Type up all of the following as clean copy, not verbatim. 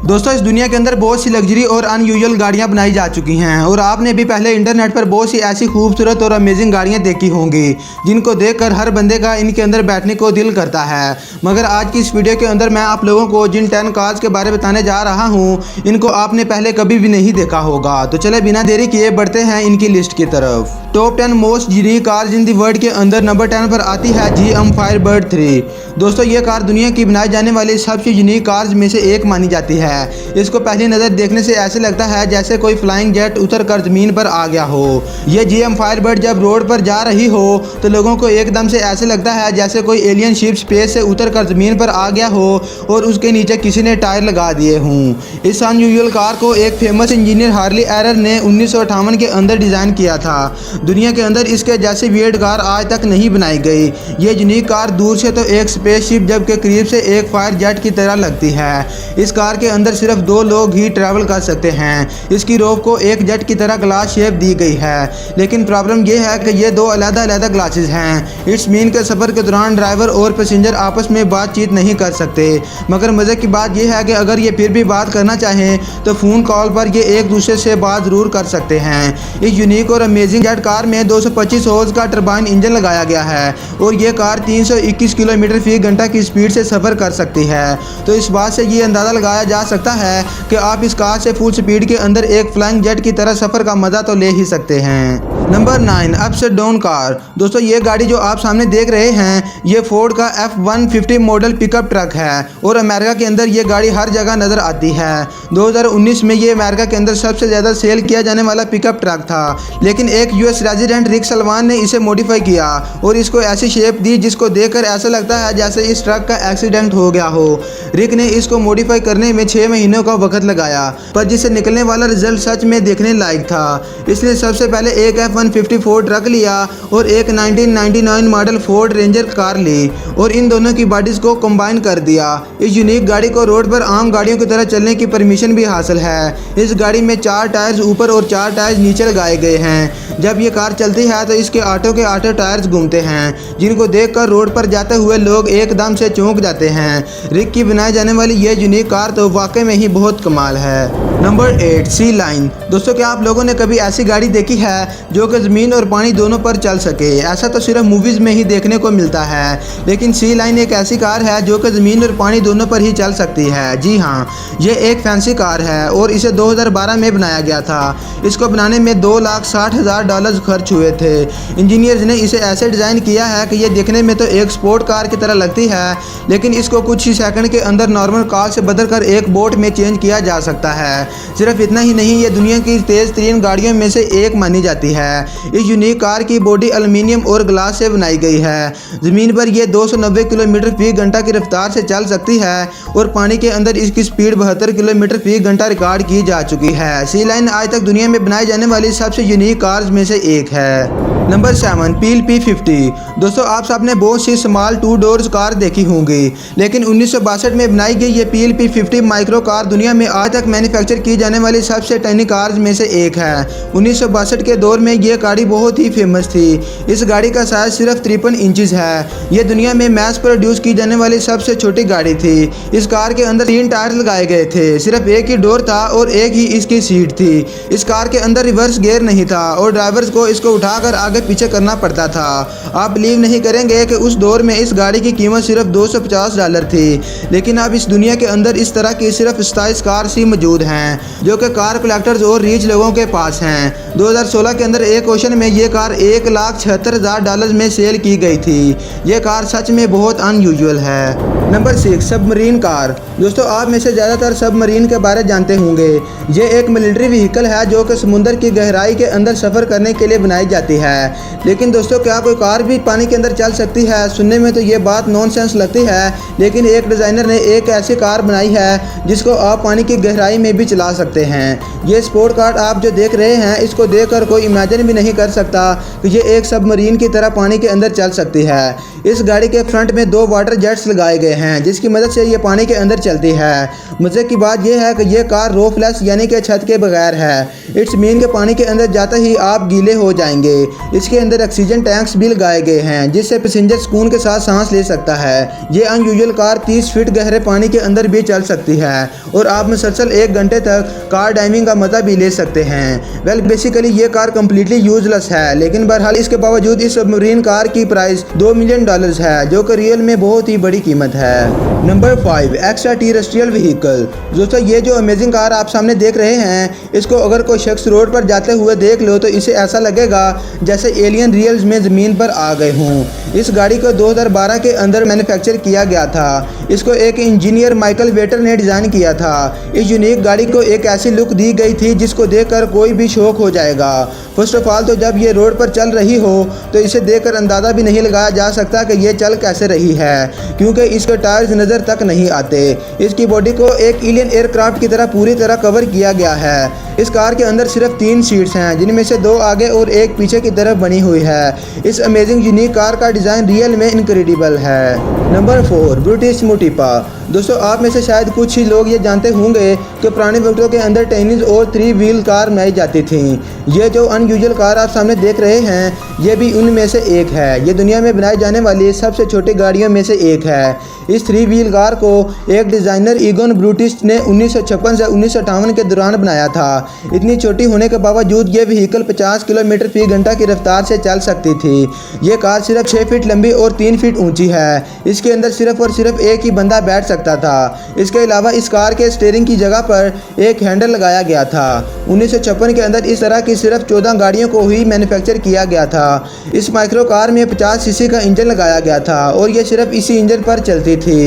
दोस्तों इस दुनिया के अंदर बहुत सी लग्जरी और अनयूजुअल गाड़ियां बनाई जा चुकी हैं और आपने भी पहले इंटरनेट पर बहुत सी ऐसी खूबसूरत और अमेजिंग गाड़ियां देखी होंगी जिनको देखकर हर बंदे का इनके अंदर बैठने को दिल करता है। मगर आज की इस वीडियो के अंदर मैं आप लोगों को जिन 10 कार्स के बारे में बताने जा रहा हूं इनको आपने पहले कभी भी नहीं देखा होगा। तो चले बिना देरी किए बढ़ते हैं इनकी लिस्ट की तरफ। Top 10 most unique cars in the world के अंदर नंबर 10 पर आती है GM फायरबर्ड 3। दोस्तों ये कार दुनिया की बनाई जाने वाली सबसे यूनिक कार्स में से एक मानी जाती है। इसको पहली नज़र देखने से ऐसे लगता है जैसे कोई फ्लाइंग जेट उतर कर ज़मीन पर आ गया हो। ये GM फायरबर्ड जब रोड पर जा रही हो तो लोगों को एकदम से ऐसे लगता है जैसे कोई एलियन शिप स्पेस से उतर कर ज़मीन पर आ गया हो और उसके नीचे किसी ने टायर लगा दिए हों। इस अनयूजुअल कार को एक फेमस इंजीनियर हार्ली एरर ने 1958 के अंदर डिज़ाइन किया था। दुनिया के अंदर इसके जैसी वियर्ड कार आज तक नहीं बनाई गई। ये यूनिक कार दूर से तो एक स्पेसशिप जबकि करीब से एक फायर जेट की तरह लगती है। इस कार के अंदर सिर्फ 2 लोग ही ट्रैवल कर सकते हैं। इसकी रोफ को एक जेट की तरह ग्लास शेप दी गई है, लेकिन प्रॉब्लम यह है कि ये 2 अलग-अलग ग्लासेस हैं। इट्स मीन के सफ़र के दौरान ड्राइवर और पैसेंजर आपस में बातचीत नहीं कर सकते। मगर मज़े की बात यह है कि अगर ये फिर भी बात करना चाहें तो फ़ोन कॉल पर ये एक दूसरे से बात ज़रूर कर सकते हैं। इस यूनिक और अमेजिंग जेट कार में 225 हॉर्स का टरबाइन इंजन लगाया गया है और ये कार 321 किलोमीटर फी घंटा की स्पीड से सफ़र कर सकती है। तो इस बात से ये अंदाज़ा लगाया जा सकता है कि आप इस कार से फुल स्पीड के अंदर एक फ्लाइंग जेट की तरह सफ़र का मज़ा तो ले ही सकते हैं। Number 9 upside down car. दोस्तों ये गाड़ी जो आप सामने देख रहे हैं ये फोर्ड का F-150 मॉडल पिकअप ट्रक है और अमेरिका के अंदर ये गाड़ी हर जगह नज़र आती है। 2019 में ये अमेरिका के अंदर सबसे ज़्यादा सेल किया जाने वाला पिकअप ट्रक था, लेकिन एक US रेजिडेंट रिक सलमान ने इसे मॉडिफाई किया और इसको ऐसी शेप दी जिसको देखकर ऐसा लगता है जैसे इस ट्रक का एक्सीडेंट हो गया हो। रिक ने इसको मॉडिफाई करने में 6 महीनों का वक्त लगाया, पर जिससे निकलने वाला रिजल्ट सच में देखने लायक था। इसने सबसे पहले एक F-150 फोर्ड ट्रक लिया और एक 1999 मॉडल फोर्ड रेंजर कार ली और इन दोनों की बॉडीज को कंबाइन कर दिया। इस यूनिक गाड़ी को रोड पर आम गाड़ियों की तरह चलने की परमिशन भी हासिल है। इस गाड़ी में 4 टायर्स ऊपर और 4 टायर्स नीचे लगाए गए हैं। जब ये कार चलती है तो इसके आटो के आटो टायर्स घूमते हैं जिनको देखकर रोड पर जाते हुए लोग एकदम से चौंक जाते हैं। रिक की बनाई जाने वाली ये यूनिक कार तो वाकई में ही बहुत कमाल है। नंबर 8 सी लाइन। दोस्तों क्या आप लोगों ने कभी ऐसी गाड़ी देखी है जो कि ज़मीन और पानी दोनों पर चल सके? ऐसा तो सिर्फ मूवीज़ में ही देखने को मिलता है, लेकिन सी लाइन एक ऐसी कार है जो कि ज़मीन और पानी दोनों पर ही चल सकती है। जी हाँ, ये एक फैंसी कार है और इसे 2012 में बनाया गया था। इसको बनाने में $2,60,000 खर्च हुए थे। इंजीनियर्स ने इसे ऐसे डिज़ाइन किया है कि ये देखने में तो एक स्पोर्ट कार की तरह लगती है, लेकिन इसको कुछ ही सेकंड के अंदर नॉर्मल कार से बदलकर एक बोट में चेंज किया जा सकता है। सिर्फ इतना ही नहीं, ये दुनिया की तेज़ तरीन गाड़ियों में से एक मानी जाती है। इस यूनिक कार की बॉडी एल्युमिनियम और ग्लास से बनाई गई है। ज़मीन पर यह 290 किलोमीटर फी घंटा की रफ्तार से चल सकती है और पानी के अंदर इसकी स्पीड 72 किलोमीटर फी घंटा रिकॉर्ड की जा चुकी है। सी लाइन आज तक दुनिया में बनाई जाने वाली सबसे यूनिक कार्स में से एक है। नंबर 7 पील P50। दोस्तों आप सबने बहुत सी स्मॉल 2 डोर्स कार देखी होंगी, लेकिन 1962 में बनाई गई ये पील P50 माइक्रो कार दुनिया में आज तक मैन्युफैक्चर की जाने वाली सबसे टाइनी कार्स में से एक है। 1962 के दौर में ये गाड़ी बहुत ही फेमस थी। इस गाड़ी का साइज सिर्फ 53 इंचज़ है। ये दुनिया में मैस प्रोड्यूस की जाने वाली सबसे छोटी गाड़ी थी। इस कार के अंदर 3 टायर लगाए गए थे, सिर्फ एक ही डोर था और एक ही इसकी सीट थी। इस कार के अंदर रिवर्स गियर नहीं था और ड्राइवर्स को इसको उठाकर आगे पीछे करना पड़ता था। आप बिलीव नहीं करेंगे कि उस दौर में इस गाड़ी की कीमत सिर्फ $250 थी, लेकिन अब इस दुनिया के अंदर इस तरह की सिर्फ 27 कार्स ही मौजूद हैं जो कि कार कलेक्टर्स और रिच लोगों के पास हैं। 2016 के अंदर एक ऑक्शन में ये कार $1,76,000 में सेल की गई थी। ये कार सच में बहुत अनयूजुअल है। Number 6 submarine car. दोस्तों आप में से ज़्यादातर सबमरीन के बारे जानते होंगे। ये एक मिलिट्री व्हीकल है जो कि समुद्र की गहराई के अंदर सफ़र करने के लिए बनाई जाती है। लेकिन दोस्तों क्या कोई कार भी पानी के अंदर चल सकती है? सुनने में तो ये बात नॉनसेंस लगती है, लेकिन एक डिज़ाइनर ने एक ऐसी कार बनाई है जिसको आप पानी की गहराई में भी चला सकते हैं। ये स्पोर्ट कार आप जो देख रहे हैं इसको देखकर कोई इमेजिन भी नहीं कर सकता कि ये एक सबमरीन की तरह पानी के अंदर चल सकती है। इस गाड़ी के फ्रंट में 2 वाटर जेट्स लगाए गए हैं जिसकी मदद से ये पानी के अंदर चलती है। मज़े की बात यह है कि ये कार रोफलेस यानी कि छत के बगैर है। इट्स मीन के पानी के अंदर जाते ही आप गीले हो जाएंगे। इसके अंदर ऑक्सीजन टैंक्स भी लगाए गए हैं जिससे पैसेंजर सुकून के साथ सांस ले सकता है। ये अनयूजुअल कार 30 फीट गहरे पानी के अंदर भी चल सकती है और आप मुसलसल 1 घंटे तक कार डाइविंग का मजा भी ले सकते हैं। वेल बेसिकली ये कार कम्प्लीटली यूजलेस है, लेकिन बहरहाल इसके बावजूद इस सबमरीन कार की प्राइस $2 मिलियन है, जो कि रियल में बहुत ही बड़ी कीमत है। Number 5, extra terrestrial vehicle. दोस्तों ये जो अमेजिंग कार आप सामने देख रहे हैं, इसको अगर कोई शख्स रोड पर जाते हुए देख लो तो इसे ऐसा लगेगा जैसे एलियन रियल में ज़मीन पर आ गए हों। इस गाड़ी को 2012 के अंदर मैन्युफैक्चर किया गया था। इसको एक इंजीनियर माइकल वेटर ने डिज़ाइन किया था। इस यूनिक गाड़ी को एक ऐसी लुक दी गई थी जिसको देखकर कोई भी शौक हो जाएगा। फर्स्ट ऑफ ऑल तो जब ये रोड पर चल रही हो तो इसे देखकर अंदाज़ा भी नहीं लगाया जा सकता कि ये चल कैसे रही है, क्योंकि इसके टायर्स नज़र तक नहीं आते। इसकी बॉडी को एक एलियन एयरक्राफ्ट की तरह पूरी तरह कवर किया गया है। इस कार के अंदर सिर्फ 3 सीट्स हैं, जिनमें से 2 आगे और 1 पीछे की तरफ बनी हुई है। इस अमेजिंग यूनिक कार का डिज़ाइन रियल में इनक्रेडिबल है। नंबर 4, ब्रिटिश मोटिपा। दोस्तों आप में से शायद कुछ ही लोग ये जानते होंगे कि पुराने वक्तों के अंदर टेनिस और 3 व्हील कार बनाई जाती थी। ये जो अनयूजुअल कार आप सामने देख रहे हैं, ये भी उनमें से एक है। ये दुनिया में बनाई जाने वाली सबसे छोटी गाड़ियों में से एक है। इस 3 व्हील कार को एक डिज़ाइनर ईगन ब्रूटिश ने 1956 से 1958 के दौरान बनाया था। इतनी छोटी होने के बावजूद ये व्हीकल 50 किलोमीटर फी घंटा की रफ्तार से चल सकती थी। ये कार सिर्फ 6 फीट लंबी और 3 फीट ऊंची है। इसके अंदर सिर्फ और सिर्फ एक ही बंदा बैठ सकता था। इसके अलावा इस कार के स्टीयरिंग की जगह पर एक हैंडल लगाया गया था। 1956 के अंदर इस तरह की सिर्फ 14 गाड़ियों को ही मैन्युफैक्चर किया गया था। इस माइक्रो कार में 50 सीसी का इंजन लगाया गया था और ये सिर्फ इसी इंजन पर चलती थी।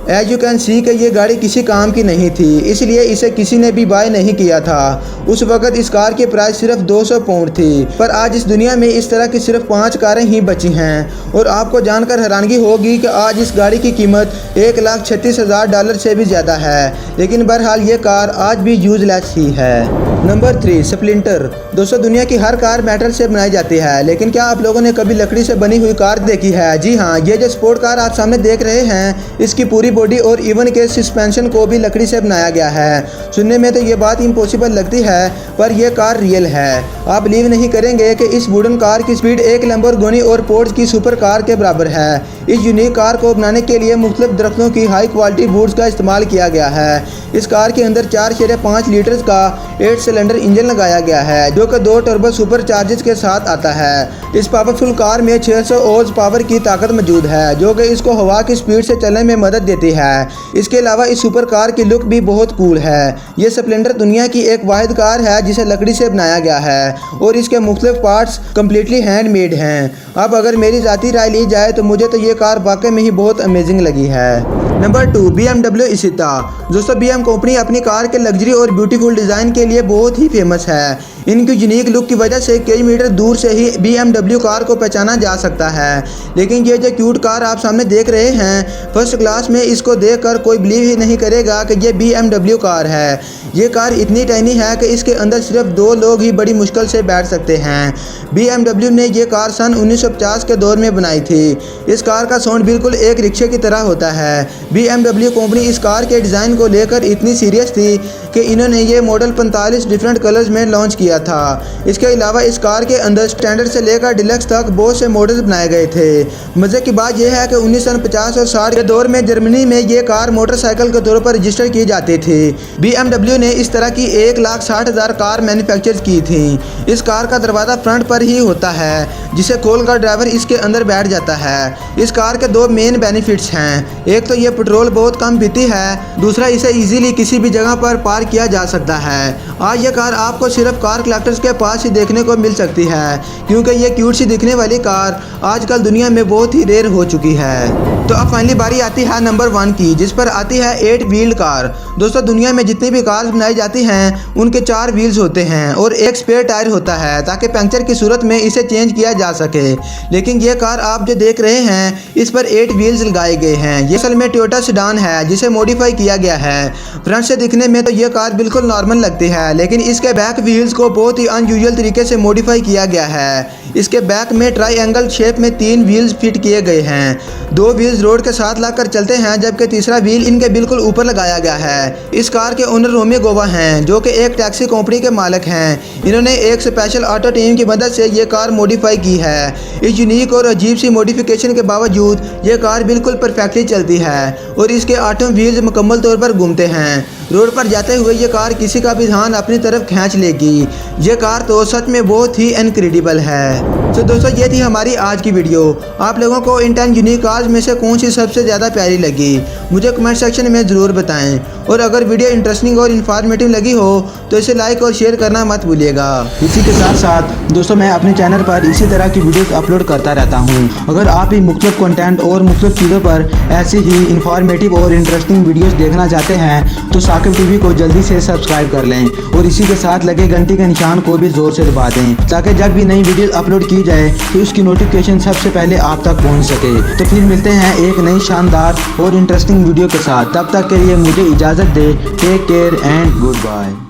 एज यू कैन सी कि ये गाड़ी किसी काम की नहीं थी, इसलिए इसे किसी ने भी बाय नहीं किया था। उस वक्त इस कार की प्राइस सिर्फ 200 पाउंड थी, पर आज इस दुनिया में इस तरह की सिर्फ 5 कारें ही बची हैं। और आपको जानकर हैरानगी होगी कि आज इस गाड़ी की कीमत $1,36,000 से भी ज़्यादा है, लेकिन बहरहाल ये कार आज भी यूजलेस ही है। Number 3, splinter. दोस्तों दुनिया की हर कार मेटल से बनाई जाती है, लेकिन क्या आप लोगों ने कभी लकड़ी से बनी हुई कार देखी है? जी हाँ, ये जो स्पोर्ट कार आप सामने देख रहे हैं, इसकी पूरी बॉडी और इवन के सस्पेंशन को भी लकड़ी से बनाया गया है। सुनने में तो ये बात इम्पॉसिबल लगती है, पर यह कार रियल है। आप बिलीव नहीं करेंगे कि इस वुडन कार की स्पीड एक लैम्बोर्गिनी और पोर्श की सुपर कार के बराबर है। इस यूनिक कार को बनाने के लिए मुख्तलिफ दरख्तों की हाई क्वालिटी वुड्स का इस्तेमाल किया गया है। इस कार के अंदर 4.5 लीटर का 8 सिलेंडर इंजन लगाया गया है, जो कि 2 टर्बो सुपर चार्जेस के साथ आता है। इस पावरफुल कार में 600 हॉर्स पावर की ताकत मौजूद है, जो कि इसको हवा की स्पीड से चलने में मदद देती है। इसके अलावा इस सुपर कार की लुक भी बहुत कूल है। ये स्प्लेंडर दुनिया की एक वाहिद कार है जिसे लकड़ी से बनाया गया है और इसके मुख्तलिफ पार्ट्स कम्प्लीटली हैंडमेड हैं। अब अगर मेरी ज़ाती राय ली जाए तो मुझे तो ये कार वाकई में ही बहुत अमेजिंग लगी है। Number 2, BMW इसिता। दोस्तों BM कंपनी अपनी कार के लग्जरी और ब्यूटीफुल डिज़ाइन के लिए बहुत ही फेमस है। इनकी यूनिक लुक की वजह से कई मीटर दूर से ही BMW कार को पहचाना जा सकता है। लेकिन ये जो क्यूट कार आप सामने देख रहे हैं, फर्स्ट क्लास में इसको देखकर कोई बिलीव ही नहीं करेगा कि ये BMW कार है। ये कार इतनी टाइनी है कि इसके अंदर सिर्फ 2 लोग ही बड़ी मुश्किल से बैठ सकते हैं। BMW ने ये कार सन 1950 के दौर में बनाई थी। इस कार का साउंड बिल्कुल एक रिक्शे की तरह होता है। BMW कंपनी इस कार के डिज़ाइन को लेकर इतनी सीरियस थी कि इन्होंने ये मॉडल 45 डिफरेंट कलर्स में लॉन्च किया था। इसके अलावा इस कार के अंदर स्टैंडर्ड से लेकर डिलक्स तक बहुत से मॉडल्स बनाए गए थे। मज़े की बात यह है कि 1950 और 60 के दौर में जर्मनी में ये कार मोटरसाइकिल के तौर पर रजिस्टर की जाती थी। BMW ने इस तरह की 1,60,000 कार मैन्युफैक्चर की थी। इस कार का दरवाज़ा फ्रंट पर ही होता है, जिसे खोलकर ड्राइवर इसके अंदर बैठ जाता है। इस कार के 2 मेन बेनिफिट्स हैं। एक तो ये पेट्रोल बहुत कम पीती है, दूसरा इसे इजीली किसी भी जगह पर पार्क किया जा सकता है। आज ये कार आपको सिर्फ कार कलेक्टर्स के पास ही देखने को मिल सकती है, क्योंकि ये क्यूट सी दिखने वाली कार आजकल दुनिया में बहुत ही रेयर हो चुकी है। तो अब फाइनली बारी आती है नंबर 1 की, जिस पर आती है 8 व्हील कार। दोस्तों दुनिया में जितनी भी कार्स बनाई जाती हैं उनके 4 व्हील्स होते हैं और एक स्पेयर टायर होता है, ताकि पंक्चर की सूरत में इसे चेंज किया जा सके। लेकिन ये कार आप जो देख रहे हैं, इस पर 8 व्हील्स लगाए गए हैं। ये असल में टोयोटा सेडान है जिसे मॉडिफाई किया गया है। फ्रंट से दिखने में तो ये कार बिल्कुल नॉर्मल लगती है, लेकिन इसके बैक व्हील्स को बहुत ही अनयूजुअल तरीके से मॉडिफाई किया गया है। इसके बैक में ट्रायंगल शेप में 3 व्हील्स फिट किए गए हैं। 2 व्हील्स रोड के साथ लाकर चलते हैं, जबकि तीसरा व्हील इनके बिल्कुल ऊपर लगाया गया है। इस कार के ओनर रोमी गोवा हैं, जो कि एक टैक्सी कंपनी के मालिक हैं। इन्होंने एक स्पेशल ऑटो टीम की मदद से ये कार मॉडिफाई की रही है। इस यूनिक और अजीब सी मॉडिफिकेशन के बावजूद ये कार बिल्कुल परफेक्टली चलती है और इसके 8 व्हील्स मुकम्मल तौर पर घूमते हैं। रोड पर जाते हुए ये कार किसी का भी ध्यान अपनी तरफ खींच लेगी। ये कार तो सच में बहुत ही इनक्रेडिबल है। तो दोस्तों ये थी हमारी आज की वीडियो। आप लोगों को इन 10 यूनिक कार्स में से कौन सी सबसे ज़्यादा प्यारी लगी मुझे कमेंट सेक्शन में ज़रूर बताएं। और अगर वीडियो इंटरेस्टिंग और इन्फॉर्मेटिव लगी हो तो इसे लाइक और शेयर करना मत भूलिएगा। इसी के साथ साथ दोस्तों मैं अपने चैनल पर इसी तरह की वीडियोस अपलोड करता रहता हूँ। अगर आप भी मुख्तलिफ कंटेंट और मुख्तलिफ चीज़ों पर ऐसी ही इन्फॉर्मेटिव और इंटरेस्टिंग वीडियोस देखना चाहते हैं तो साकिब टीवी को जल्दी से सब्सक्राइब कर लें और इसी के साथ लगे घंटी के निशान को भी ज़ोर से दबा दें ताकि जब भी नई वीडियो अपलोड की जाए तो उसकी नोटिफिकेशन सबसे पहले आप तक पहुँच सके। तो फिर मिलते हैं एक नई शानदार और इंटरेस्टिंग वीडियो के साथ। तब तक के लिए मुझे इजाज़त दे। Take care and good bye.